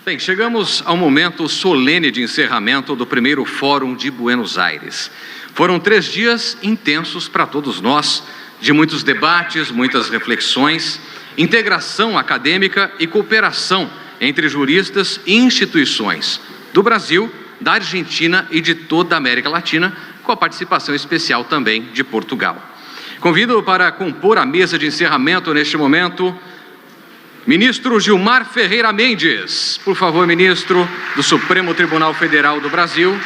Bem, chegamos ao momento solene de encerramento do primeiro Fórum de Buenos Aires. Foram 3 dias intensos para todos nós, de muitos debates, muitas reflexões, integração acadêmica e cooperação entre juristas e instituições do Brasil, da Argentina e de toda a América Latina, com a participação especial também de Portugal. Convido para compor a mesa de encerramento neste momento, ministro Gilmar Ferreira Mendes. Por favor, ministro do Supremo Tribunal Federal do Brasil.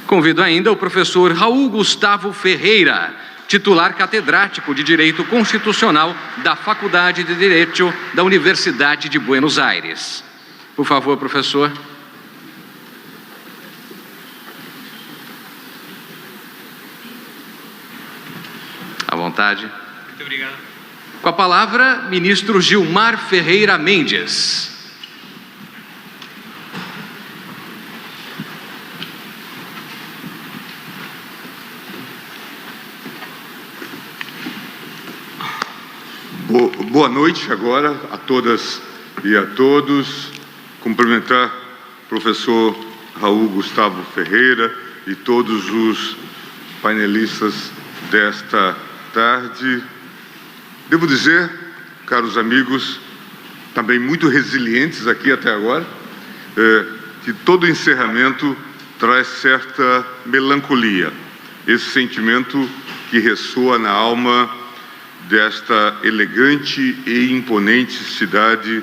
Convido ainda o professor Raul Gustavo Ferreira, titular catedrático de Direito Constitucional da Faculdade de Direito da Universidade de Buenos Aires. Por favor, professor. À vontade. Muito obrigado. Com a palavra, ministro Gilmar Ferreira Mendes. Boa noite agora a todas e a todos. Cumprimentar o professor Raul Gustavo Ferreira e todos os painelistas desta tarde. Devo dizer, caros amigos, também muito resilientes aqui até agora, que todo encerramento traz certa melancolia, esse sentimento que ressoa na alma desta elegante e imponente cidade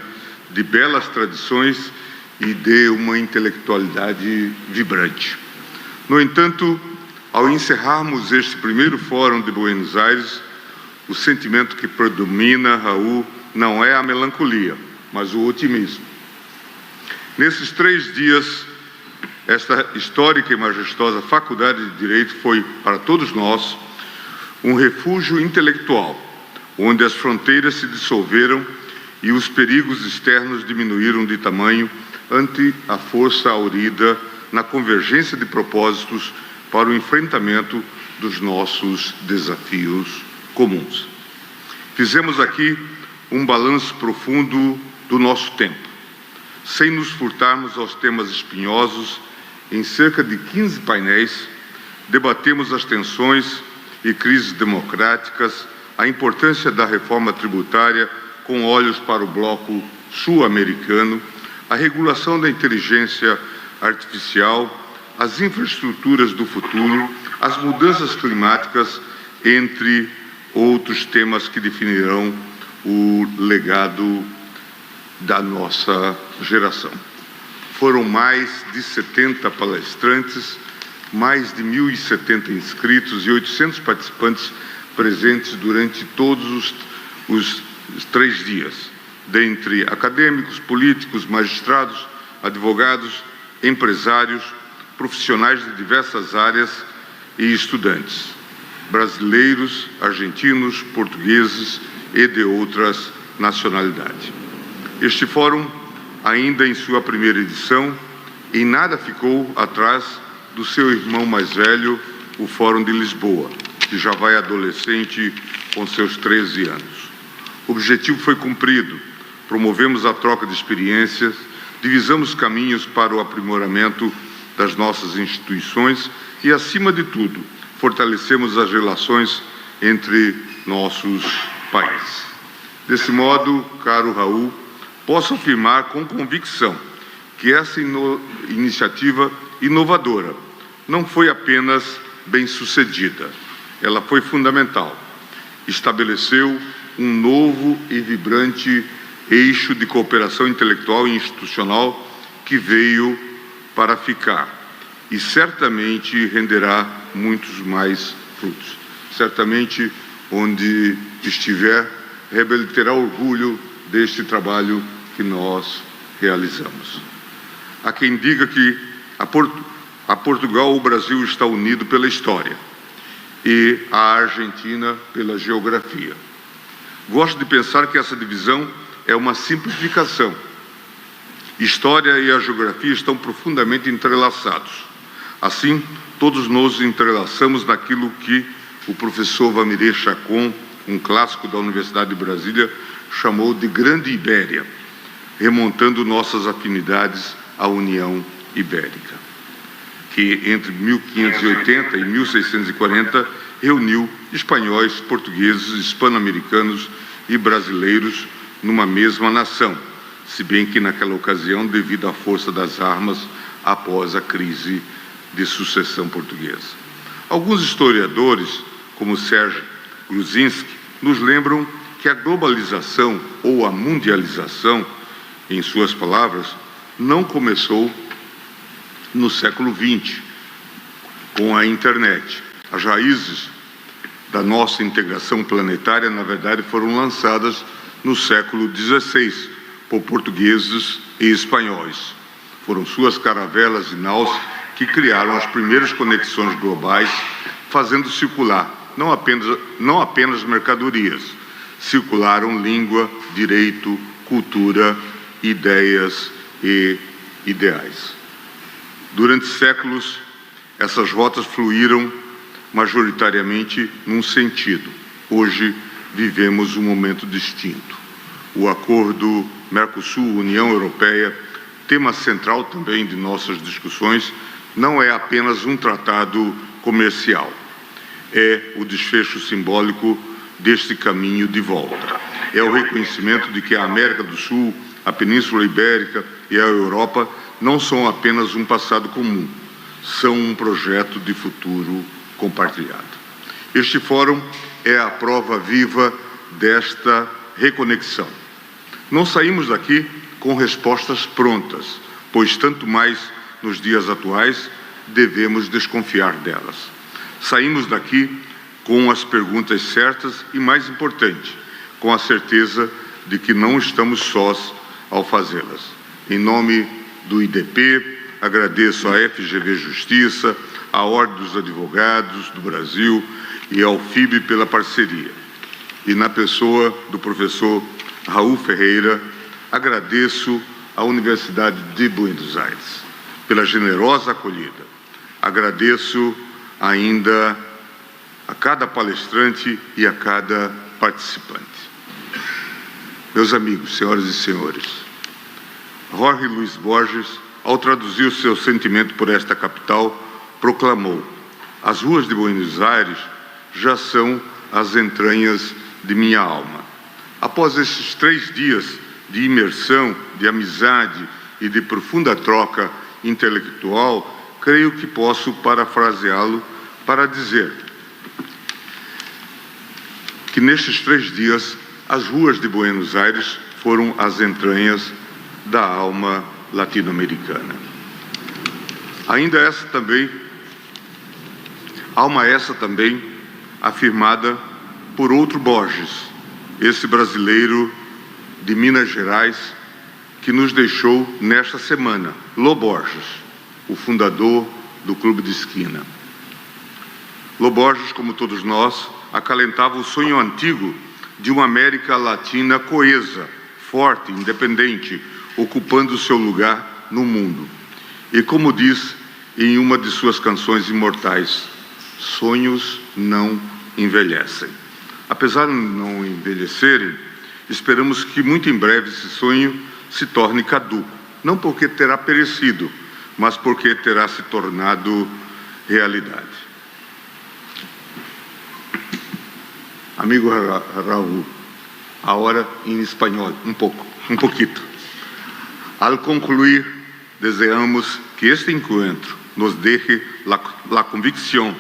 de belas tradições e de uma intelectualidade vibrante. No entanto, ao encerrarmos este primeiro Fórum de Buenos Aires, o sentimento que predomina, Raul, não é a melancolia, mas o otimismo. Nesses 3 dias, esta histórica e majestosa Faculdade de Direito foi, para todos nós, um refúgio intelectual, onde as fronteiras se dissolveram e os perigos externos diminuíram de tamanho ante a força aurida na convergência de propósitos para o enfrentamento dos nossos desafios comuns. Fizemos aqui um balanço profundo do nosso tempo, sem nos furtarmos aos temas espinhosos. Em cerca de 15 painéis, debatemos as tensões e crises democráticas, a importância da reforma tributária com olhos para o bloco sul-americano, a regulação da inteligência artificial, as infraestruturas do futuro, as mudanças climáticas, entre outros temas que definirão o legado da nossa geração. Foram mais de 70 palestrantes, mais de 1.070 inscritos e 800 participantes presentes durante todos os 3 dias, dentre acadêmicos, políticos, magistrados, advogados, empresários, profissionais de diversas áreas e estudantes, brasileiros, argentinos, portugueses e de outras nacionalidades. Este fórum, ainda em sua primeira edição, em nada ficou atrás do seu irmão mais velho, o Fórum de Lisboa, que já vai adolescente com seus 13 anos. O objetivo foi cumprido, promovemos a troca de experiências, divisamos caminhos para o aprimoramento das nossas instituições e, acima de tudo, fortalecemos as relações entre nossos países. Desse modo, caro Raul, posso afirmar com convicção que essa iniciativa inovadora não foi apenas bem-sucedida, ela foi fundamental. Estabeleceu um novo e vibrante eixo de cooperação intelectual e institucional que veio para ficar e certamente renderá muitos mais frutos. Certamente, onde estiver, Rebelo terá orgulho deste trabalho que nós realizamos. Há quem diga que a Portugal o Brasil está unido pela história e a Argentina pela geografia. Gosto de pensar que essa divisão é uma simplificação. História e a geografia estão profundamente entrelaçados. Assim, todos nos entrelaçamos naquilo que o professor Vamiré Chacon um clássico da Universidade de Brasília, chamou de Grande Ibéria, remontando nossas afinidades à União Ibérica, que entre 1580 e 1640 reuniu espanhóis, portugueses, hispano-americanos e brasileiros numa mesma nação, se bem que naquela ocasião, devido à força das armas após a crise de sucessão portuguesa. Alguns historiadores, como Sérgio Gruzinski, nos lembram que a globalização ou a mundialização, em suas palavras, não começou no século XX, com a internet. As raízes da nossa integração planetária, na verdade, foram lançadas no século XVI, por portugueses e espanhóis. Foram suas caravelas e naus que criaram as primeiras conexões globais, fazendo circular não apenas mercadorias, circularam língua, direito, cultura, ideias e ideais. Durante séculos, essas rotas fluíram majoritariamente num sentido. Hoje, vivemos um momento distinto. O acordo Mercosul-União Europeia, tema central também de nossas discussões, não é apenas um tratado comercial. É o desfecho simbólico deste caminho de volta. É o reconhecimento de que a América do Sul, a Península Ibérica e a Europa não são apenas um passado comum, são um projeto de futuro compartilhado. Este fórum é a prova viva desta reconexão. Não saímos daqui com respostas prontas, pois tanto mais nos dias atuais devemos desconfiar delas. Saímos daqui com as perguntas certas e, mais importante, com a certeza de que não estamos sós ao fazê-las. Em nome do IDP, agradeço à FGV Justiça, à Ordem dos Advogados do Brasil e ao FIB pela parceria. E na pessoa do professor Raul Ferreira, agradeço à Universidade de Buenos Aires pela generosa acolhida. Agradeço ainda a cada palestrante e a cada participante. Meus amigos, senhoras e senhores, Jorge Luiz Borges, ao traduzir o seu sentimento por esta capital, proclamou: as ruas de Buenos Aires já são as entranhas de minha alma. Após esses 3 dias de imersão, de amizade e de profunda troca intelectual, creio que posso parafraseá-lo para dizer que nestes 3 dias as ruas de Buenos Aires foram as entranhas da alma latino-americana. Alma essa também afirmada por outro Borges, esse brasileiro de Minas Gerais, que nos deixou nesta semana, Lô Borges, o fundador do Clube de Esquina. Lô Borges, como todos nós, acalentava o sonho antigo de uma América Latina coesa, forte, independente, ocupando seu lugar no mundo. E como diz em uma de suas canções imortais, sonhos não envelhecem. Apesar de não envelhecerem, esperamos que muito em breve esse sonho se torne caduco, não porque terá perecido, mas porque terá se tornado realidade. Amigo Raul, agora em espanhol, um pouquito. Al concluir, desejamos que este encuentro nos deje la convicción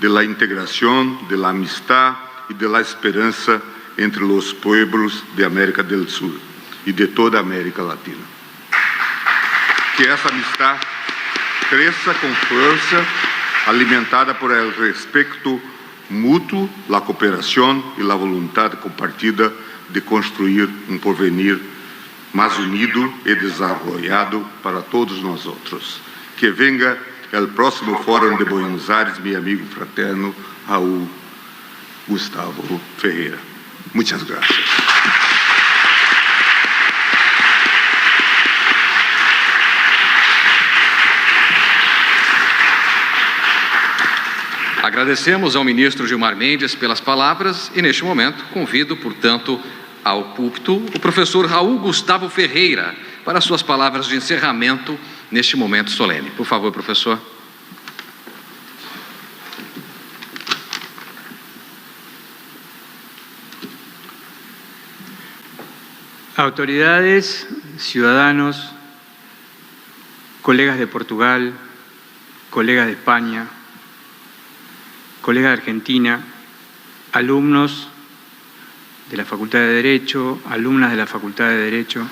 de la integración, de la amistad y de la esperanza entre los pueblos de América del Sur y de toda América Latina. Que essa amistad cresça com força, alimentada por el respeto mútuo, la cooperación y la voluntad compartida de construir un porvenir más unido y desarrollado para todos nosotros. Que venga el próximo Fórum de Buenos Aires, mi amigo fraterno Raul Gustavo Ferreira. Muchas gracias. Agradecemos ao ministro Gilmar Mendes pelas palavras e, neste momento, convido, portanto, ao púlpito o professor Raul Gustavo Ferreira para suas palavras de encerramento neste momento solene. Por favor, professor. Autoridades, ciudadanos, colegas de Portugal, colegas de España, colegas de Argentina, alumnos de la Facultad de Derecho, alumnas de la Facultad de Derecho.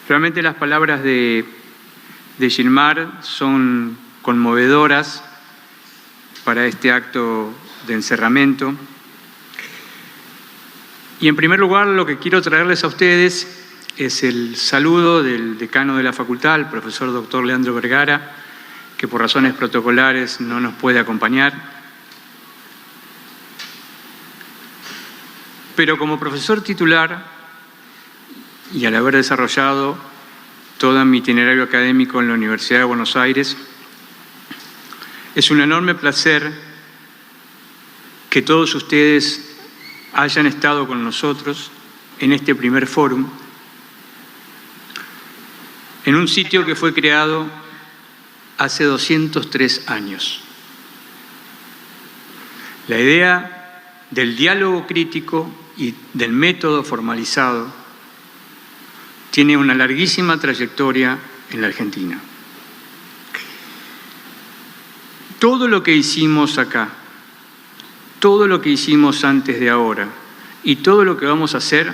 Realmente las palabras de Gilmar son conmovedoras para este acto de encerramiento. Y en primer lugar, lo que quiero traerles a ustedes es el saludo del decano de la facultad, el profesor doctor Leandro Vergara, que por razones protocolares no nos puede acompañar. Pero como profesor titular, y al haber desarrollado todo mi itinerario académico en la Universidad de Buenos Aires, es un enorme placer que todos ustedes hayan estado con nosotros en este primer fórum, en un sitio que fue creado hace 203 años. La idea del diálogo crítico y del método formalizado tiene una larguísima trayectoria en la Argentina. Todo lo que hicimos acá, todo lo que hicimos antes de ahora y todo lo que vamos a hacer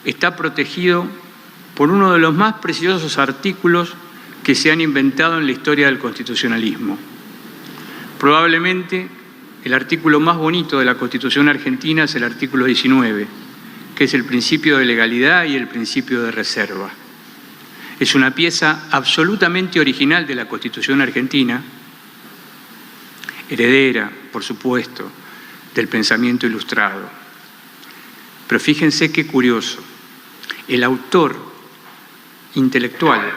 está protegido por uno de los más preciosos artículos que se han inventado en la historia del constitucionalismo. Probablemente el artículo más bonito de la Constitución argentina es el artículo 19, que es el principio de legalidad y el principio de reserva. Es una pieza absolutamente original de la Constitución argentina, heredera, por supuesto, del pensamiento ilustrado. Pero fíjense qué curioso, el autor intelectual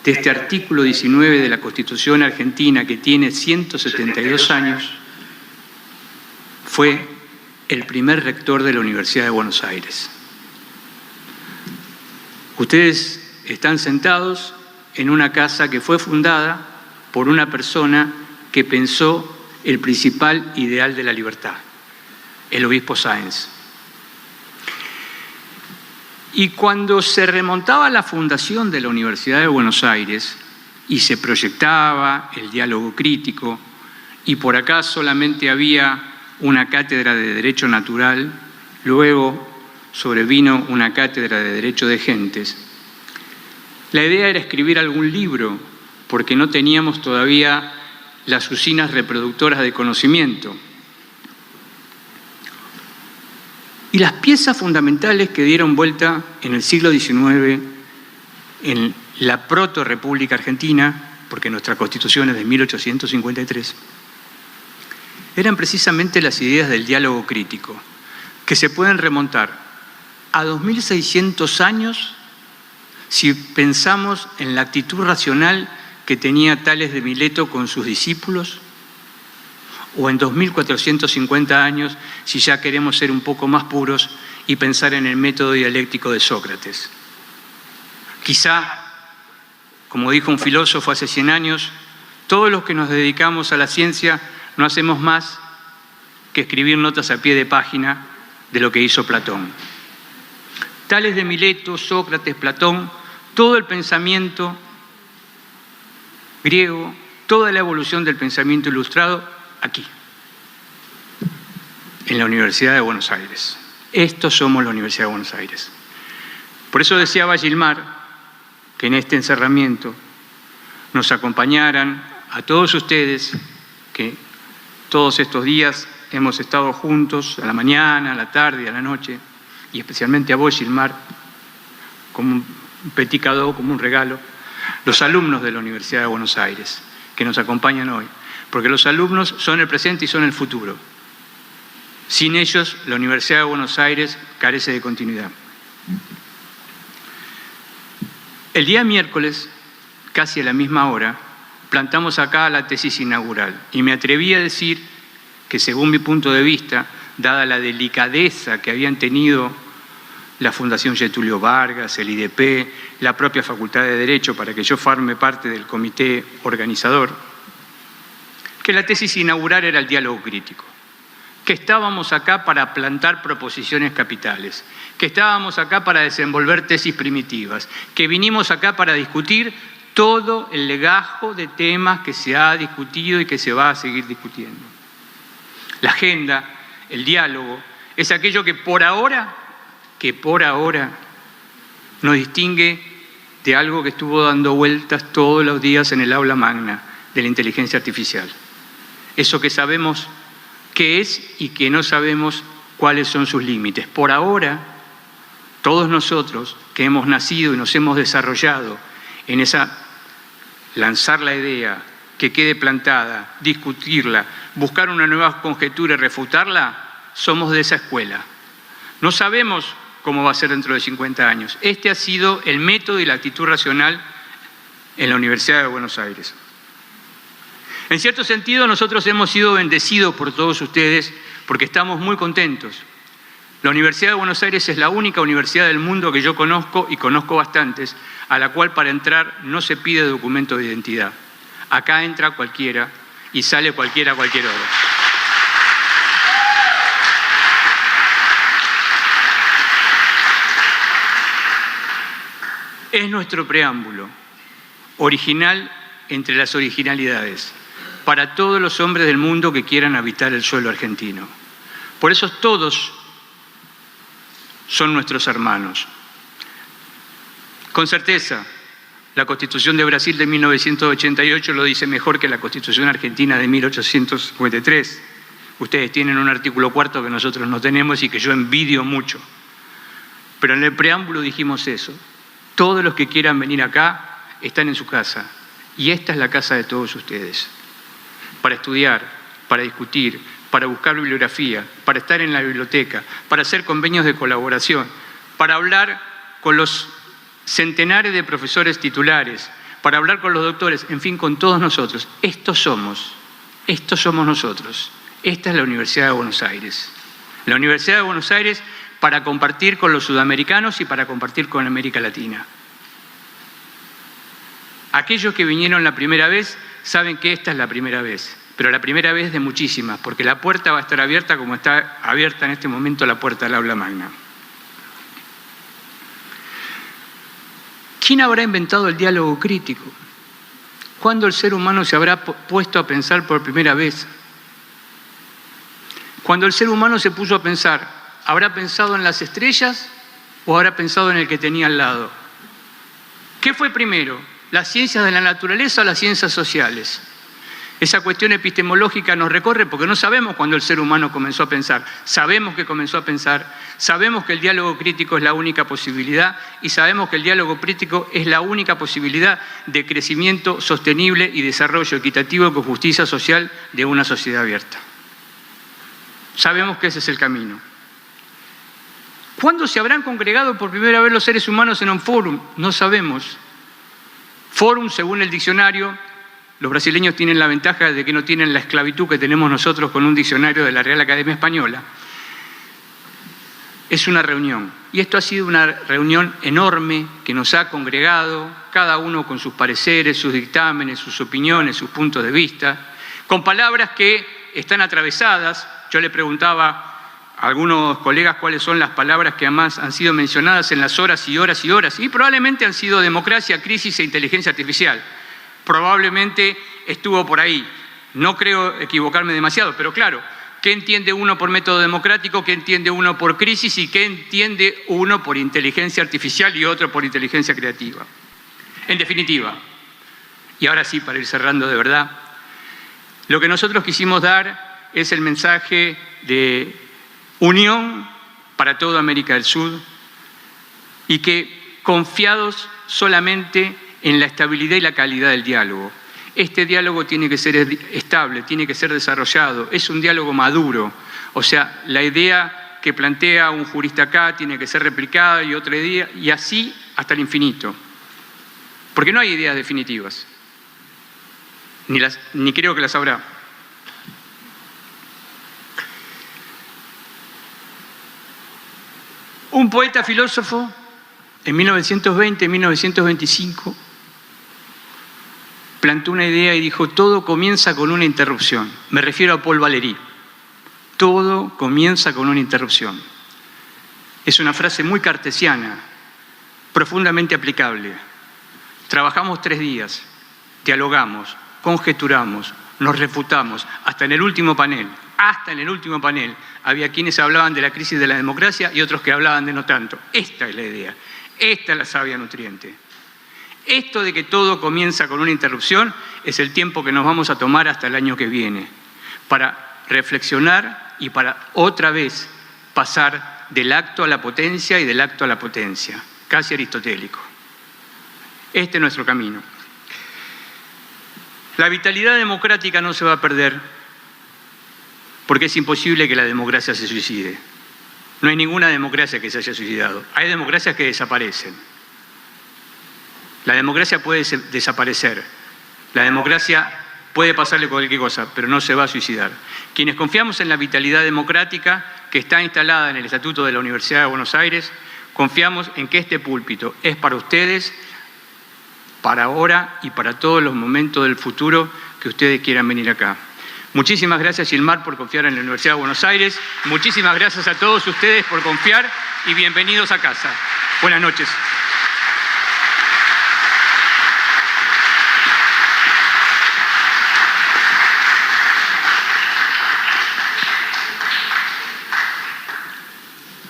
de este artículo 19 de la Constitución argentina, que tiene 172 años, fue el primer rector de la Universidad de Buenos Aires. Ustedes están sentados en una casa que fue fundada por una persona que pensó el principal ideal de la libertad, el obispo Sáenz. Y cuando se remontaba a la fundación de la Universidad de Buenos Aires y se proyectaba el diálogo crítico, y por acá solamente había una cátedra de Derecho Natural, luego sobrevino una cátedra de Derecho de Gentes, la idea era escribir algún libro, porque no teníamos todavía las usinas reproductoras de conocimiento. Y las piezas fundamentales que dieron vuelta en el siglo XIX en la proto-república argentina, porque nuestra Constitución es de 1853, eran precisamente las ideas del diálogo crítico, que se pueden remontar a 2600 años si pensamos en la actitud racional que tenía Tales de Mileto con sus discípulos, o en 2450 años si ya queremos ser un poco más puros y pensar en el método dialéctico de Sócrates. Quizá, como dijo un filósofo hace 100 años, todos los que nos dedicamos a la ciencia no hacemos más que escribir notas a pie de página de lo que hizo Platón. Tales de Mileto, Sócrates, Platón, todo el pensamiento griego, toda la evolución del pensamiento ilustrado, aquí, en la Universidad de Buenos Aires. Estos somos la Universidad de Buenos Aires. Por eso deseaba Gilmar que en este encerramiento nos acompañaran a todos ustedes, que todos estos días hemos estado juntos, a la mañana, a la tarde y a la noche, y especialmente a vos, Gilmar, como un petit cadeau, como un regalo, los alumnos de la Universidad de Buenos Aires, que nos acompañan hoy. Porque los alumnos son el presente y son el futuro. Sin ellos, la Universidad de Buenos Aires carece de continuidad. El día miércoles, casi a la misma hora, plantamos acá la tesis inaugural. Y me atreví a decir que, según mi punto de vista, dada la delicadeza que habían tenido la Fundación Getúlio Vargas, el IDP, la propia Facultad de Derecho, para que yo forme parte del comité organizador, que la tesis inaugural era el diálogo crítico, que estábamos acá para plantar proposiciones capitales, que estábamos acá para desenvolver tesis primitivas, que vinimos acá para discutir todo el legajo de temas que se ha discutido y que se va a seguir discutiendo. La agenda, el diálogo, es aquello que por ahora nos distingue de algo que estuvo dando vueltas todos los días en el aula magna de la inteligencia artificial. Eso que sabemos qué es y que no sabemos cuáles son sus límites. Por ahora, todos nosotros que hemos nacido y nos hemos desarrollado en esa lanzar la idea, que quede plantada, discutirla, buscar una nueva conjetura y refutarla, somos de esa escuela. No sabemos cómo va a ser dentro de 50 años. Este ha sido el método y la actitud racional en la Universidad de Buenos Aires. En cierto sentido, nosotros hemos sido bendecidos por todos ustedes porque estamos muy contentos. La Universidad de Buenos Aires es la única universidad del mundo que yo conozco, y conozco bastantes, a la cual para entrar no se pide documento de identidad. Acá entra cualquiera y sale cualquiera a cualquier hora. Es nuestro preámbulo, original entre las originalidades, para todos los hombres del mundo que quieran habitar el suelo argentino. Por eso todos son nuestros hermanos. Con certeza, la Constitución de Brasil de 1988 lo dice mejor que la Constitución argentina de 1853. Ustedes tienen un artículo 4 que nosotros no tenemos y que yo envidio mucho. Pero en el preámbulo dijimos eso. Todos los que quieran venir acá están en su casa. Y esta es la casa de todos ustedes. Para estudiar, para discutir, para buscar bibliografía, para estar en la biblioteca, para hacer convenios de colaboración, para hablar con los centenares de profesores titulares, para hablar con los doctores, en fin, con todos nosotros. Estos somos nosotros. Esta es la Universidad de Buenos Aires. La Universidad de Buenos Aires para compartir con los sudamericanos y para compartir con América Latina. Aquellos que vinieron la primera vez saben que esta es la primera vez, pero la primera vez de muchísimas, porque la puerta va a estar abierta como está abierta en este momento la puerta del aula magna. ¿Quién habrá inventado el diálogo crítico? ¿Cuándo el ser humano se habrá puesto a pensar por primera vez? Cuando el ser humano se puso a pensar, ¿habrá pensado en las estrellas o habrá pensado en el que tenía al lado? ¿Qué fue primero? ¿Las ciencias de la naturaleza o las ciencias sociales? Esa cuestión epistemológica nos recorre porque no sabemos cuándo el ser humano comenzó a pensar. Sabemos que comenzó a pensar, sabemos que el diálogo crítico es la única posibilidad y sabemos que el diálogo crítico es la única posibilidad de crecimiento sostenible y desarrollo equitativo con justicia social de una sociedad abierta. Sabemos que ese es el camino. ¿Cuándo se habrán congregado por primera vez los seres humanos en un fórum? No sabemos. Fórum, según el diccionario, los brasileños tienen la ventaja de que no tienen la esclavitud que tenemos nosotros con un diccionario de la Real Academia Española. Es una reunión. Y esto ha sido una reunión enorme que nos ha congregado, cada uno con sus pareceres, sus dictámenes, sus opiniones, sus puntos de vista, con palabras que están atravesadas. Yo le preguntaba a algunos colegas cuáles son las palabras que además han sido mencionadas en las horas y horas y horas, y probablemente han sido democracia, crisis e inteligencia artificial. Probablemente estuvo por ahí. No creo equivocarme demasiado, pero claro, ¿qué entiende uno por método democrático? ¿Qué entiende uno por crisis? ¿Y qué entiende uno por inteligencia artificial y otro por inteligencia creativa? En definitiva, y ahora sí para ir cerrando de verdad, lo que nosotros quisimos dar es el mensaje de unión para toda América del Sur y que confiados solamente en la estabilidad y la calidad del diálogo. Este diálogo tiene que ser estable, tiene que ser desarrollado, es un diálogo maduro. O sea, la idea que plantea un jurista acá tiene que ser replicada y otra idea, y así hasta el infinito. Porque no hay ideas definitivas. ni creo que las habrá. Un poeta filósofo en 1920, 1925, plantó una idea y dijo: todo comienza con una interrupción. Me refiero a Paul Valéry. Todo comienza con una interrupción. Es una frase muy cartesiana, profundamente aplicable. Trabajamos 3 días, dialogamos, conjeturamos, nos refutamos, hasta en el último panel, había quienes hablaban de la crisis de la democracia y otros que hablaban de no tanto. Esta es la idea, esta es la savia nutriente. Esto de que todo comienza con una interrupción es el tiempo que nos vamos a tomar hasta el año que viene para reflexionar y para otra vez pasar del acto a la potencia y del acto a la potencia, casi aristotélico. Este es nuestro camino. La vitalidad democrática no se va a perder porque es imposible que la democracia se suicide. No hay ninguna democracia que se haya suicidado. Hay democracias que desaparecen. La democracia puede desaparecer. La democracia puede pasarle cualquier cosa, pero no se va a suicidar. Quienes confiamos en la vitalidad democrática que está instalada en el Estatuto de la Universidad de Buenos Aires, confiamos en que este púlpito es para ustedes, para ahora y para todos los momentos del futuro que ustedes quieran venir acá. Muchísimas gracias, Gilmar, por confiar en la Universidad de Buenos Aires. Muchísimas gracias a todos ustedes por confiar y bienvenidos a casa. Buenas noches.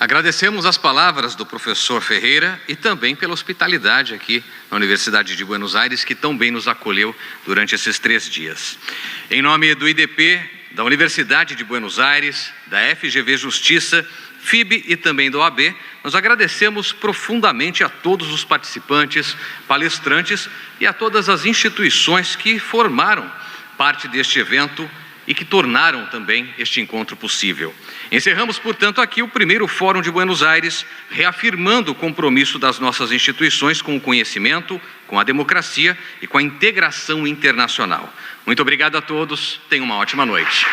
Agradecemos as palavras do professor Ferreira e também pela hospitalidade aqui na Universidade de Buenos Aires, que tão bem nos acolheu durante esses 3 dias. Em nome do IDP, da Universidade de Buenos Aires, da FGV Justiça, FIB e também do OAB, nós agradecemos profundamente a todos os participantes, palestrantes e a todas as instituições que formaram parte deste evento e que tornaram também este encontro possível. Encerramos, portanto, aqui o primeiro Fórum de Buenos Aires, reafirmando o compromisso das nossas instituições com o conhecimento, com a democracia e com a integração internacional. Muito obrigado a todos, tenham uma ótima noite.